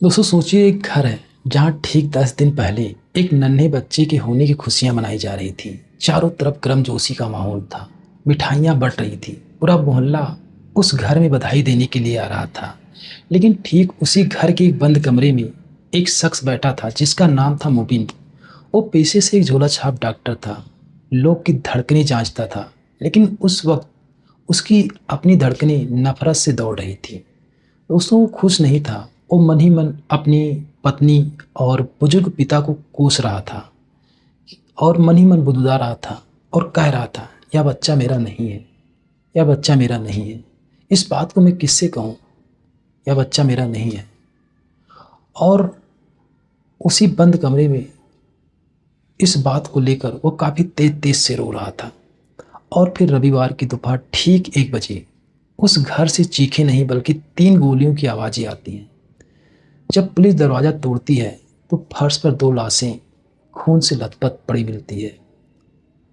दोस्तों सोचिए, एक घर है जहाँ ठीक 10 दिन पहले एक नन्हे बच्चे के होने की खुशियां मनाई जा रही थी। चारों तरफ गर्मजोशी का माहौल था। मिठाइयाँ बंट रही थी। पूरा मोहल्ला उस घर में बधाई देने के लिए आ रहा था। लेकिन ठीक उसी घर के एक बंद कमरे में एक शख्स बैठा था जिसका नाम था मुबीन। वो पेशे से एक झोला छाप डॉक्टर था। लोग की धड़कनें जांचता था। लेकिन उस वक्त उसकी अपनी धड़कनें नफरत से दौड़ रही थी। दोस्तों वो खुश नहीं था। वो मन ही मन अपनी पत्नी और बुजुर्ग पिता को कोस रहा था और मन ही मन बुदबुदा रहा था और कह रहा था, यह बच्चा मेरा नहीं है, यह बच्चा मेरा नहीं है। इस बात को मैं किससे कहूँ? यह बच्चा मेरा नहीं है। और उसी बंद कमरे में इस बात को लेकर वो काफ़ी तेज तेज से रो रहा था। और फिर रविवार की दोपहर ठीक 1 बजे उस घर से चीखें नहीं बल्कि 3 गोलियों की आवाज़ें आती हैं। जब पुलिस दरवाज़ा तोड़ती है तो फर्श पर 2 लाशें खून से लथपथ पड़ी मिलती है।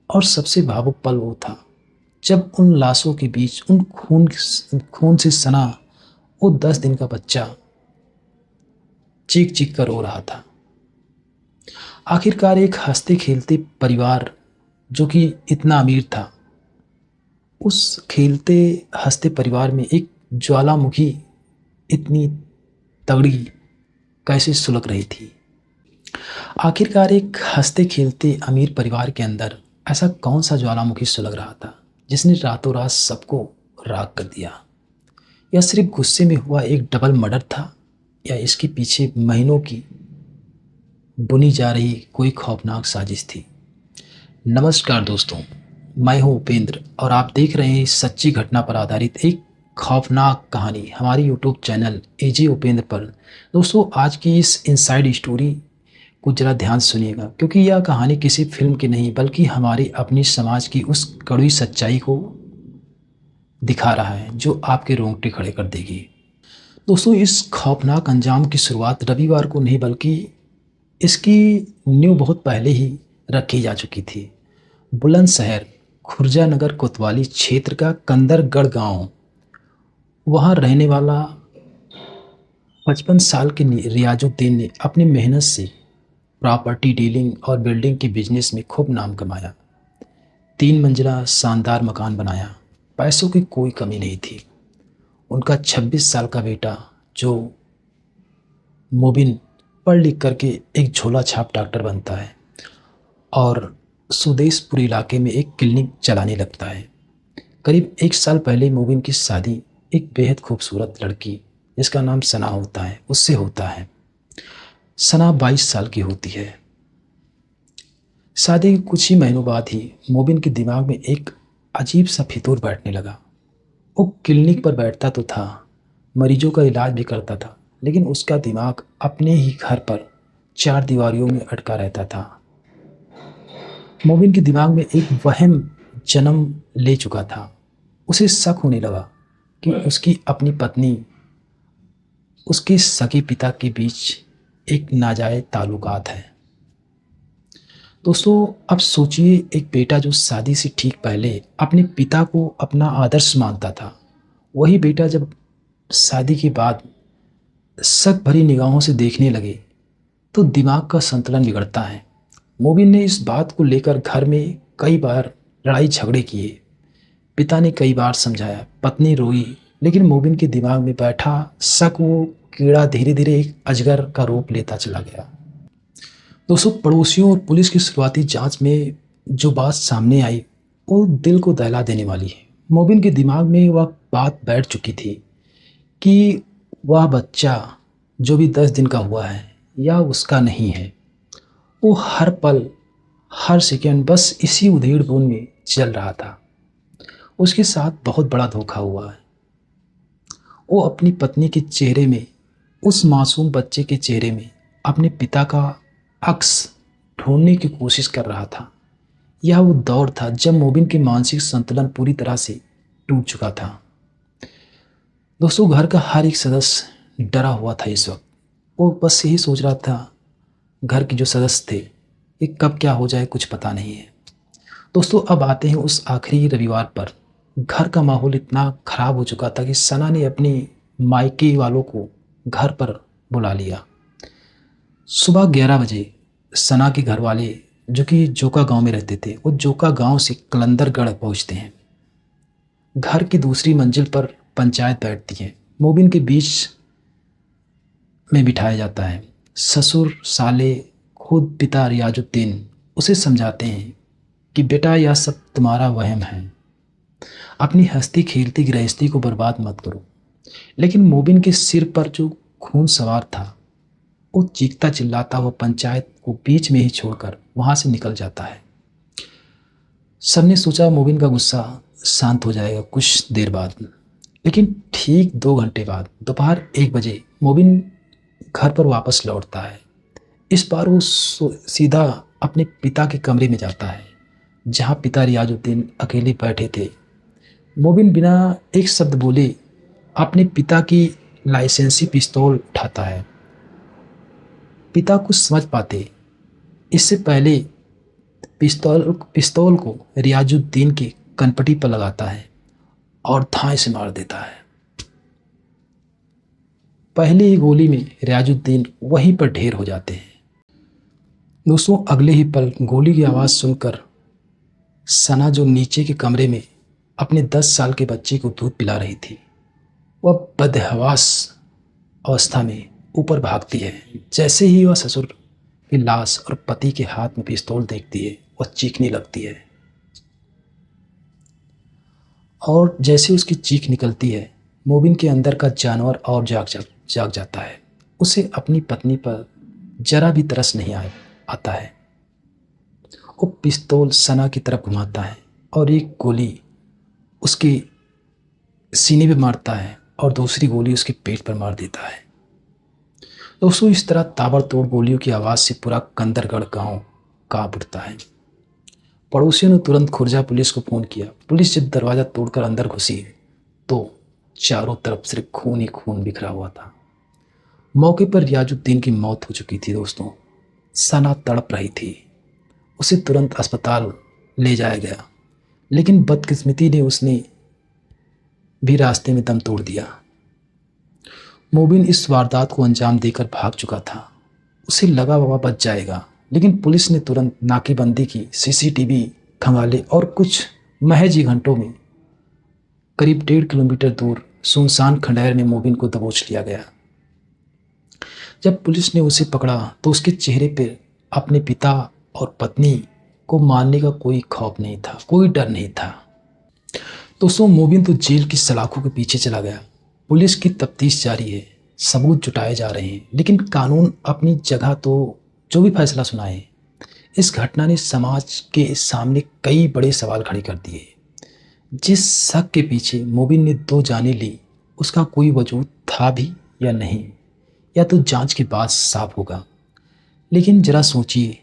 और सबसे भावुक पल वो था जब उन लाशों के बीच उन खून से सना वो 10 दिन का बच्चा चीख चीख कर रो रहा था। आखिरकार एक हंसते खेलते परिवार जो कि इतना अमीर था, उस खेलते हंसते परिवार में एक ज्वालामुखी इतनी तगड़ी कैसे सुलग रही थी। आखिरकार एक हंसते खेलते अमीर परिवार के अंदर ऐसा कौन सा ज्वालामुखी सुलग रहा था जिसने रातों रात सबको राख कर दिया? या सिर्फ गुस्से में हुआ एक डबल मर्डर था, या इसके पीछे महीनों की बुनी जा रही कोई खौफनाक साजिश थी? नमस्कार दोस्तों, मैं हूं उपेंद्र और आप देख रहे हैं इस सच्ची घटना पर आधारित एक खौफनाक कहानी हमारी यूट्यूब चैनल एजे उपेंद्र पर। दोस्तों आज की इस इनसाइड स्टोरी को जरा ध्यान से सुनिएगा, क्योंकि यह कहानी किसी फिल्म की नहीं बल्कि हमारी अपनी समाज की उस कड़वी सच्चाई को दिखा रहा है जो आपके रोंगटे खड़े कर देगी। दोस्तों इस खौफनाक अंजाम की शुरुआत रविवार को नहीं बल्कि इसकी नींव बहुत पहले ही रखी जा चुकी थी। बुलंदशहर खुर्जा नगर कोतवाली क्षेत्र का कंदरगढ़ गांव, वहां रहने वाला 55 साल के रियाजुद्दीन ने अपनी मेहनत से प्रॉपर्टी डीलिंग और बिल्डिंग के बिजनेस में खूब नाम कमाया। 3 मंजिला शानदार मकान बनाया। पैसों की कोई कमी नहीं थी। उनका 26 साल का बेटा जो मुबिन पढ़ लिख करके एक झोला छाप डॉक्टर बनता है और सुदेशपुर इलाके में एक क्लिनिक चलाने लगता है। करीब 1 साल पहले मुबिन की शादी एक बेहद खूबसूरत लड़की जिसका नाम सना होता है उससे होता है। सना 22 साल की होती है। शादी के कुछ ही महीनों बाद ही मुबिन के दिमाग में एक अजीब सा फितूर बैठने लगा। वो क्लिनिक पर बैठता तो था, मरीजों का इलाज भी करता था, लेकिन उसका दिमाग अपने ही घर पर 4 दीवारियों में अटका रहता था। मुबिन के दिमाग में एक वहम जन्म ले चुका था। उसे शक होने लगा कि उसकी अपनी पत्नी उसके सगे पिता के बीच एक नाजायज ताल्लुकात है। दोस्तों अब सोचिए, एक बेटा जो शादी से ठीक पहले अपने पिता को अपना आदर्श मानता था, वही बेटा जब शादी के बाद शक भरी निगाहों से देखने लगे तो दिमाग का संतुलन बिगड़ता है। मुबिन ने इस बात को लेकर घर में कई बार लड़ाई झगड़े किए। पिता ने कई बार समझाया, पत्नी रोई, लेकिन मुबिन के दिमाग में बैठा शक वो कीड़ा धीरे धीरे एक अजगर का रूप लेता चला गया। दोस्तों पड़ोसियों और पुलिस की शुरुआती जांच में जो बात सामने आई वो दिल को दहला देने वाली है। मुबिन के दिमाग में वह बात बैठ चुकी थी कि वह बच्चा जो भी 10 दिन का हुआ है या उसका नहीं है। वो हर पल हर सेकंड बस इसी उधेड़ बुन में चल रहा था। उसके साथ बहुत बड़ा धोखा हुआ है। वो अपनी पत्नी के चेहरे में, उस मासूम बच्चे के चेहरे में अपने पिता का अक्स ढूंढने की कोशिश कर रहा था। यह वो दौर था जब मुबिन के मानसिक संतुलन पूरी तरह से टूट चुका था। दोस्तों घर का हर एक सदस्य डरा हुआ था इस वक्त। वो बस यही सोच रहा था, घर के जो सदस्य थे कि कब क्या हो जाए कुछ पता नहीं है। दोस्तों अब आते हैं उस आखिरी रविवार पर। घर का माहौल इतना ख़राब हो चुका था कि सना ने अपनी मायके वालों को घर पर बुला लिया। सुबह 11 बजे सना के घर वाले, जो कि जोका गांव में रहते थे, वो जोका गांव से कलंदरगढ़ पहुंचते हैं। घर की दूसरी मंजिल पर पंचायत बैठती है। मोबिन के बीच में बिठाया जाता है। ससुर साले, खुद पिता रियाजुद्दीन उसे समझाते हैं कि बेटा यह सब तुम्हारा वहम है, अपनी हंसती खेलती गृहस्थी को बर्बाद मत करो। लेकिन मोबिन के सिर पर जो खून सवार था, वो चीखता चिल्लाता हुआ पंचायत को बीच में ही छोड़कर वहां से निकल जाता है। सबने सोचा मोबिन का गुस्सा शांत हो जाएगा कुछ देर बाद, लेकिन ठीक 2 घंटे बाद दोपहर 1 बजे मोबिन घर पर वापस लौटता है। इस बार वो सीधा अपने पिता के कमरे में जाता है, जहाँ पिता रियाजुद्दीन अकेले बैठे थे। मोबिन बिना एक शब्द बोले अपने पिता की लाइसेंसी पिस्तौल उठाता है। पिता कुछ समझ पाते इससे पहले पिस्तौल को रियाजुद्दीन के कनपटी पर लगाता है और धाए से मार देता है। पहली ही गोली में रियाजुद्दीन वहीं पर ढेर हो जाते हैं। दोस्तों, अगले ही पल गोली की आवाज़ सुनकर सना, जो नीचे के कमरे में अपने 10 साल के बच्चे को दूध पिला रही थी, वह बदहवास अवस्था में ऊपर भागती है। जैसे ही वह ससुर की लाश और पति के हाथ में पिस्तौल देखती है, वह चीखने लगती है। और जैसे उसकी चीख निकलती है, मोबिन के अंदर का जानवर और जाग जाता है। उसे अपनी पत्नी पर जरा भी तरस नहीं आता है। वो पिस्तौल सना की तरफ घुमाता है और एक गोली उसके सीने पे मारता है और दूसरी गोली उसके पेट पर मार देता है। दोस्तों, इस तरह ताबड़तोड़ गोलियों की आवाज़ से पूरा कंदरगढ़ गांव कांप उठता है। पड़ोसियों ने तुरंत खुर्जा पुलिस को फ़ोन किया। पुलिस जब दरवाज़ा तोड़कर अंदर घुसी तो चारों तरफ सिर्फ खून ही खून बिखरा हुआ था। मौके पर रियाजुद्दीन की मौत हो चुकी थी। दोस्तों, सना तड़प रही थी। उसे तुरंत अस्पताल ले जाया गया, लेकिन बदकिस्मती ने उसने भी रास्ते में दम तोड़ दिया। मोबिन इस वारदात को अंजाम देकर भाग चुका था। उसे लगा वह बच जाएगा, लेकिन पुलिस ने तुरंत नाकेबंदी की, सीसीटीवी खंगाले और कुछ महज ही घंटों में करीब 1.5 किलोमीटर दूर सुनसान खंडहर में मोबिन को दबोच लिया गया। जब पुलिस ने उसे पकड़ा तो उसके चेहरे पर अपने पिता और पत्नी को मारने का कोई खौफ नहीं था, कोई डर नहीं था। दोस्तों, मोबिन तो जेल की सलाखों के पीछे चला गया। पुलिस की तफ्तीश जारी है, सबूत जुटाए जा रहे हैं, लेकिन कानून अपनी जगह तो जो भी फैसला सुनाए। इस घटना ने समाज के सामने कई बड़े सवाल खड़े कर दिए। जिस शक के पीछे मोबिन ने 2 जानें ली, उसका कोई वजूद था भी या नहीं, या तो जांच के बाद साफ होगा। लेकिन जरा सोचिए,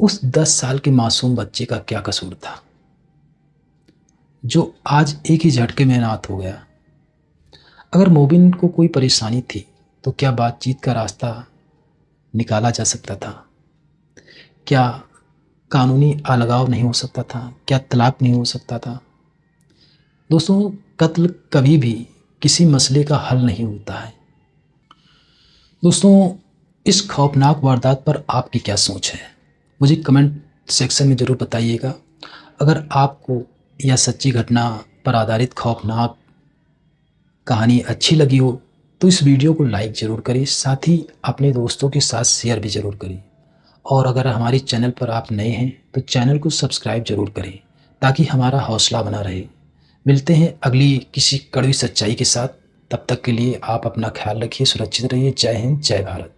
उस 10 साल के मासूम बच्चे का क्या कसूर था, जो आज एक ही झटके में अनाथ हो गया। अगर मोबिन को कोई परेशानी थी तो क्या बातचीत का रास्ता निकाला जा सकता था? क्या कानूनी अलगाव नहीं हो सकता था? क्या तलाक नहीं हो सकता था? दोस्तों, कत्ल कभी भी किसी मसले का हल नहीं होता है। दोस्तों, इस खौफनाक वारदात पर आपकी क्या सोच है, मुझे कमेंट सेक्शन में ज़रूर बताइएगा। अगर आपको यह सच्ची घटना पर आधारित खौफनाक कहानी अच्छी लगी हो तो इस वीडियो को लाइक ज़रूर करें, साथ ही अपने दोस्तों के साथ शेयर भी ज़रूर करें। और अगर हमारे चैनल पर आप नए हैं तो चैनल को सब्सक्राइब ज़रूर करें, ताकि हमारा हौसला बना रहे। मिलते हैं अगली किसी कड़वी सच्चाई के साथ। तब तक के लिए आप अपना ख्याल रखिए, सुरक्षित रहिए। जय हिंद, जय भारत।